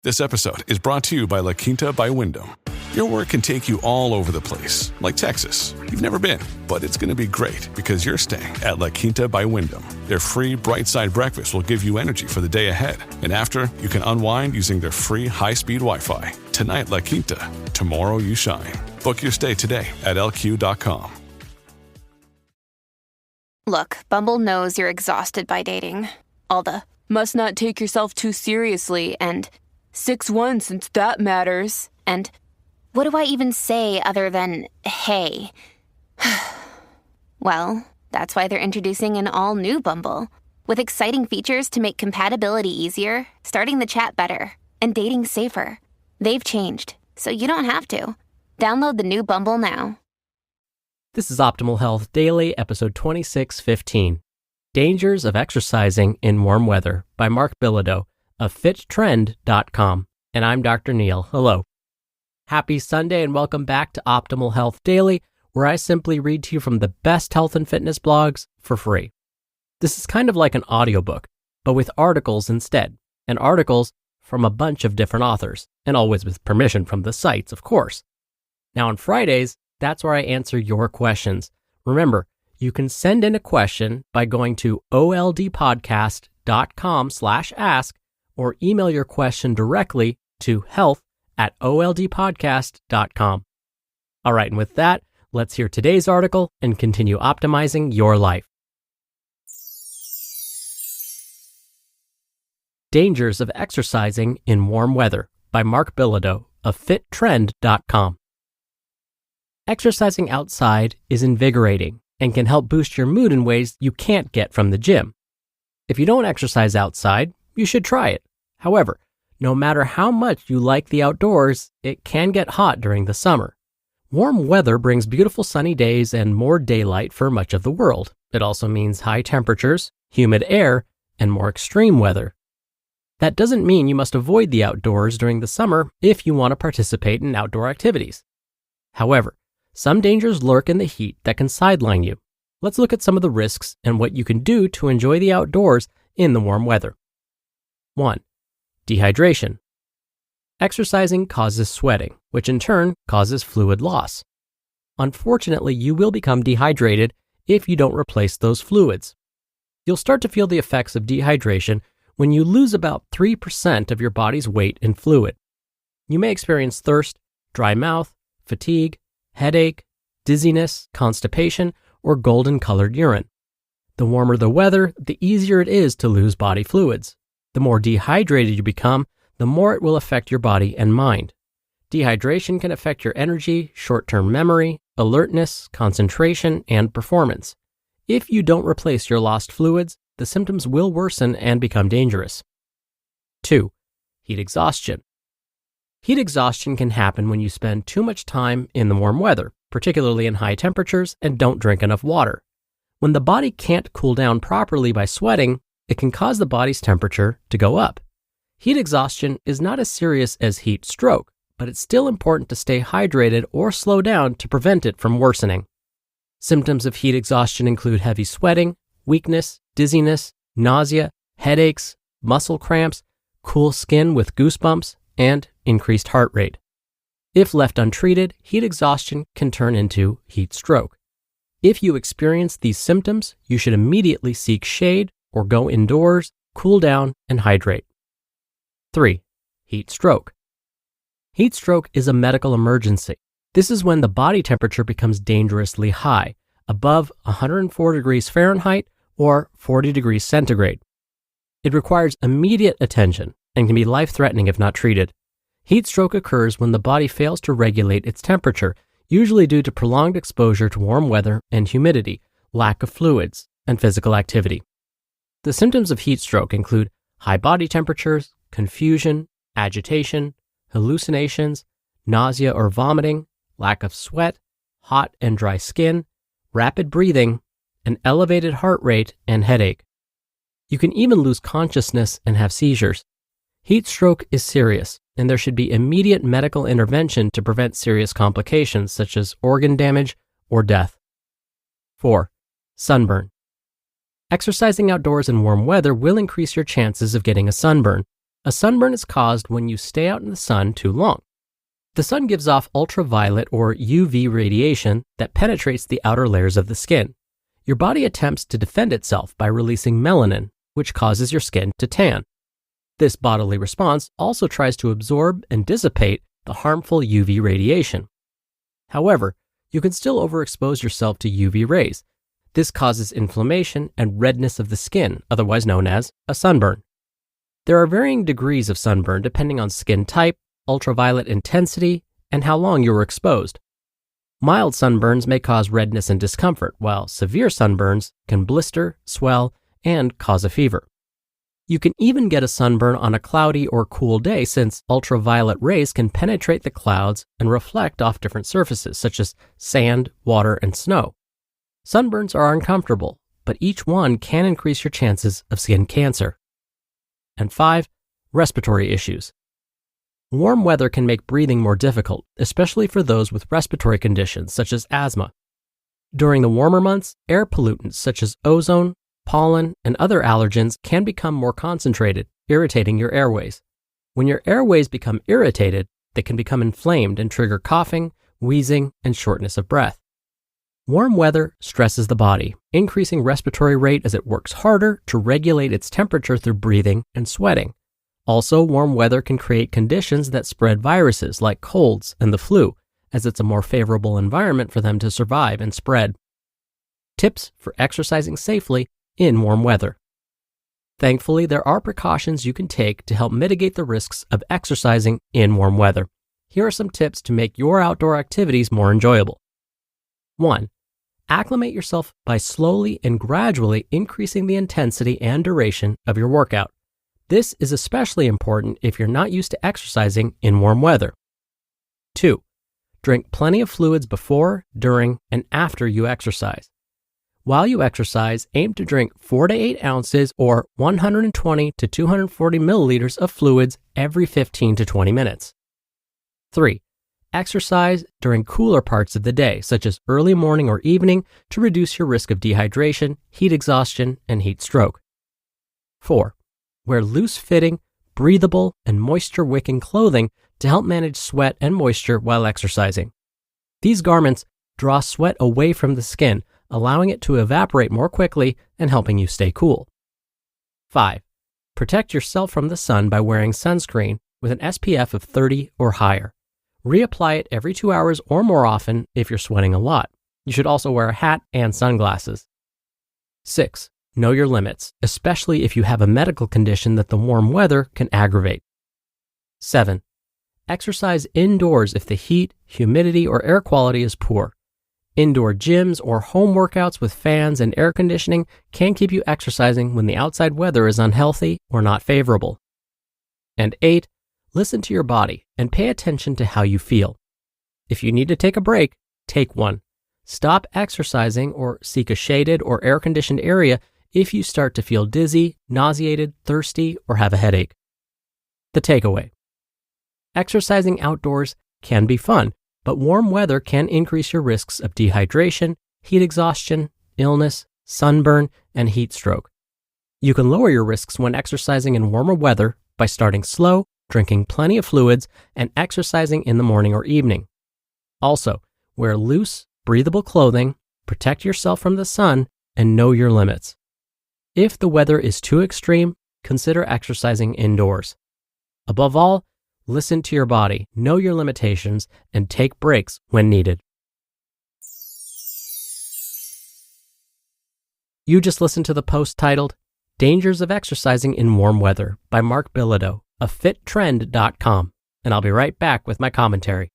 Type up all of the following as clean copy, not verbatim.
This episode is brought to you by La Quinta by Wyndham. Your work can take you all over the place, like Texas. You've never been, but it's going to be great because you're staying at La Quinta by Wyndham. Their free Bright Side breakfast will give you energy for the day ahead. And after, you can unwind using their free high-speed Wi-Fi. Tonight, La Quinta. Tomorrow, you shine. Book your stay today at lq.com. Look, Bumble knows you're exhausted by dating. All the, must not take yourself too seriously, and 6'1" since that matters. And what do I even say other than, hey? Well, that's why they're introducing an all-new Bumble, with exciting features to make compatibility easier, starting the chat better, and dating safer. They've changed, so you don't have to. Download the new Bumble now. This is Optimal Health Daily, episode 2615, Dangers of Exercising in Warm Weather by Marc Bilodeau of fittrend.com. And I'm Dr. Neil. Hello. Happy Sunday and welcome back to Optimal Health Daily, where I simply read to you from the best health and fitness blogs for free. This is kind of like an audiobook, but with articles instead, and articles from a bunch of different authors, and always with permission from the sites, of course. Now on Fridays, that's where I answer your questions. Remember, you can send in a question by going to oldpodcast.com/ask or email your question directly to health@oldpodcast.com. All right, and with that, let's hear today's article and continue optimizing your life. Dangers of Exercising in Warm Weather by Marc Bilodeau of fittrend.com. Exercising outside is invigorating and can help boost your mood in ways you can't get from the gym. If you don't exercise outside, you should try it. However, no matter how much you like the outdoors, it can get hot during the summer. Warm weather brings beautiful sunny days and more daylight for much of the world. It also means high temperatures, humid air, and more extreme weather. That doesn't mean you must avoid the outdoors during the summer if you want to participate in outdoor activities. However, some dangers lurk in the heat that can sideline you. Let's look at some of the risks and what you can do to enjoy the outdoors in the warm weather. 1. Dehydration. Exercising causes sweating, which in turn causes fluid loss. Unfortunately, you will become dehydrated if you don't replace those fluids. You'll start to feel the effects of dehydration when you lose about 3% of your body's weight in fluid. You may experience thirst, dry mouth, fatigue, headache, dizziness, constipation, or golden-colored urine. The warmer the weather, the easier it is to lose body fluids. The more dehydrated you become, the more it will affect your body and mind. Dehydration can affect your energy, short-term memory, alertness, concentration, and performance. If you don't replace your lost fluids, the symptoms will worsen and become dangerous. 2. Heat exhaustion. Heat exhaustion can happen when you spend too much time in the warm weather, particularly in high temperatures, and don't drink enough water. When the body can't cool down properly by sweating, it can cause the body's temperature to go up. Heat exhaustion is not as serious as heat stroke, but it's still important to stay hydrated or slow down to prevent it from worsening. Symptoms of heat exhaustion include heavy sweating, weakness, dizziness, nausea, headaches, muscle cramps, cool skin with goosebumps, and increased heart rate. If left untreated, heat exhaustion can turn into heat stroke. If you experience these symptoms, you should immediately seek shade or go indoors, cool down, and hydrate. 3. Heat stroke. Heat stroke is a medical emergency. This is when the body temperature becomes dangerously high, above 104 degrees Fahrenheit or 40 degrees centigrade. It requires immediate attention and can be life-threatening if not treated. Heat stroke occurs when the body fails to regulate its temperature, usually due to prolonged exposure to warm weather and humidity, lack of fluids, and physical activity. The symptoms of heat stroke include high body temperatures, confusion, agitation, hallucinations, nausea or vomiting, lack of sweat, hot and dry skin, rapid breathing, an elevated heart rate, and headache. You can even lose consciousness and have seizures. Heat stroke is serious, and there should be immediate medical intervention to prevent serious complications such as organ damage or death. 4. Sunburn. Exercising outdoors in warm weather will increase your chances of getting a sunburn. A sunburn is caused when you stay out in the sun too long. The sun gives off ultraviolet or UV radiation that penetrates the outer layers of the skin. Your body attempts to defend itself by releasing melanin, which causes your skin to tan. This bodily response also tries to absorb and dissipate the harmful UV radiation. However, you can still overexpose yourself to UV rays. This causes inflammation and redness of the skin, otherwise known as a sunburn. There are varying degrees of sunburn depending on skin type, ultraviolet intensity, and how long you were exposed. Mild sunburns may cause redness and discomfort, while severe sunburns can blister, swell, and cause a fever. You can even get a sunburn on a cloudy or cool day since ultraviolet rays can penetrate the clouds and reflect off different surfaces such as sand, water, and snow. Sunburns are uncomfortable, but each one can increase your chances of skin cancer. And 5, respiratory issues. Warm weather can make breathing more difficult, especially for those with respiratory conditions such as asthma. During the warmer months, air pollutants such as ozone, pollen, and other allergens can become more concentrated, irritating your airways. When your airways become irritated, they can become inflamed and trigger coughing, wheezing, and shortness of breath. Warm weather stresses the body, increasing respiratory rate as it works harder to regulate its temperature through breathing and sweating. Also, warm weather can create conditions that spread viruses like colds and the flu, as it's a more favorable environment for them to survive and spread. Tips for exercising safely in warm weather. Thankfully, there are precautions you can take to help mitigate the risks of exercising in warm weather. Here are some tips to make your outdoor activities more enjoyable. 1. Acclimate yourself by slowly and gradually increasing the intensity and duration of your workout. This is especially important if you're not used to exercising in warm weather. 2. Drink plenty of fluids before, during, and after you exercise. While you exercise, aim to drink 4 to 8 ounces or 120 to 240 milliliters of fluids every 15 to 20 minutes. 3. Exercise during cooler parts of the day, such as early morning or evening, to reduce your risk of dehydration, heat exhaustion, and heat stroke. 4. Wear loose-fitting, breathable, and moisture-wicking clothing to help manage sweat and moisture while exercising. These garments draw sweat away from the skin, allowing it to evaporate more quickly and helping you stay cool. 5. Protect yourself from the sun by wearing sunscreen with an SPF of 30 or higher. Reapply it every 2 hours or more often if you're sweating a lot. You should also wear a hat and sunglasses. 6. Know your limits, especially if you have a medical condition that the warm weather can aggravate. 7. Exercise indoors if the heat, humidity, or air quality is poor. Indoor gyms or home workouts with fans and air conditioning can keep you exercising when the outside weather is unhealthy or not favorable. And 8. Listen to your body and pay attention to how you feel. If you need to take a break, take one. Stop exercising or seek a shaded or air-conditioned area if you start to feel dizzy, nauseated, thirsty, or have a headache. The takeaway. Exercising outdoors can be fun, but warm weather can increase your risks of dehydration, heat exhaustion, illness, sunburn, and heat stroke. You can lower your risks when exercising in warmer weather by starting slow, drinking plenty of fluids, and exercising in the morning or evening. Also, wear loose, breathable clothing, protect yourself from the sun, and know your limits. If the weather is too extreme, consider exercising indoors. Above all, listen to your body, know your limitations, and take breaks when needed. You just listened to the post titled, Dangers of Exercising in Warm Weather by Marc Bilodeau of fittrend.com, and I'll be right back with my commentary.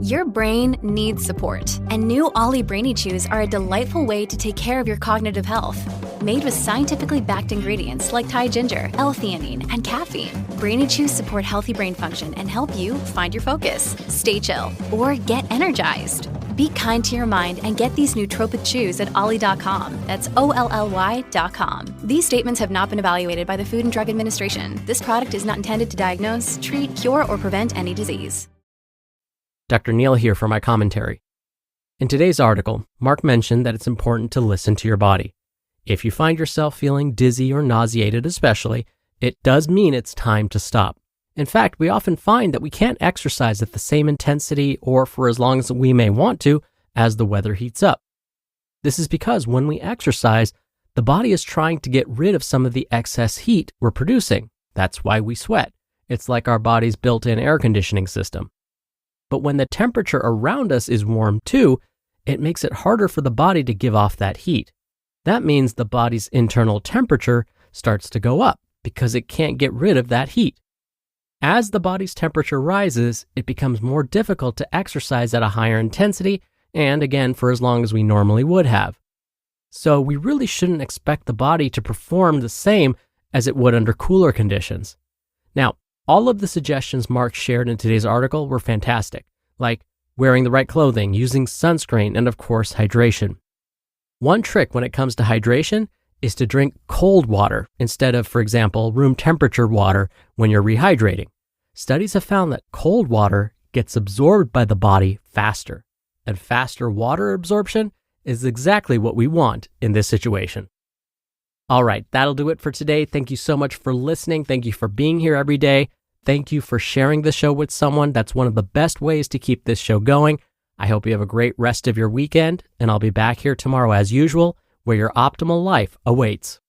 Your brain needs support, and new Ollie Brainy Chews are a delightful way to take care of your cognitive health. Made with scientifically backed ingredients like Thai ginger, L-theanine, and caffeine, Brainy Chews support healthy brain function and help you find your focus, stay chill, or get energized. Be kind to your mind and get these nootropic chews at ollie.com. That's OLLY.com. These statements have not been evaluated by the Food and Drug Administration. This product is not intended to diagnose, treat, cure, or prevent any disease. Dr. Neil here for my commentary. In today's article, Marc mentioned that it's important to listen to your body. If you find yourself feeling dizzy or nauseated especially, it does mean it's time to stop. In fact, we often find that we can't exercise at the same intensity or for as long as we may want to as the weather heats up. This is because when we exercise, the body is trying to get rid of some of the excess heat we're producing. That's why we sweat. It's like our body's built-in air conditioning system. But when the temperature around us is warm too, it makes it harder for the body to give off that heat. That means the body's internal temperature starts to go up because it can't get rid of that heat. As the body's temperature rises, it becomes more difficult to exercise at a higher intensity and again for as long as we normally would have. So we really shouldn't expect the body to perform the same as it would under cooler conditions. Now, all of the suggestions Marc shared in today's article were fantastic, like wearing the right clothing, using sunscreen, and of course, hydration. One trick when it comes to hydration is to drink cold water instead of, for example, room temperature water when you're rehydrating. Studies have found that cold water gets absorbed by the body faster, and faster water absorption is exactly what we want in this situation. All right, that'll do it for today. Thank you so much for listening. Thank you for being here every day. Thank you for sharing the show with someone. That's one of the best ways to keep this show going. I hope you have a great rest of your weekend, and I'll be back here tomorrow as usual, where your optimal life awaits.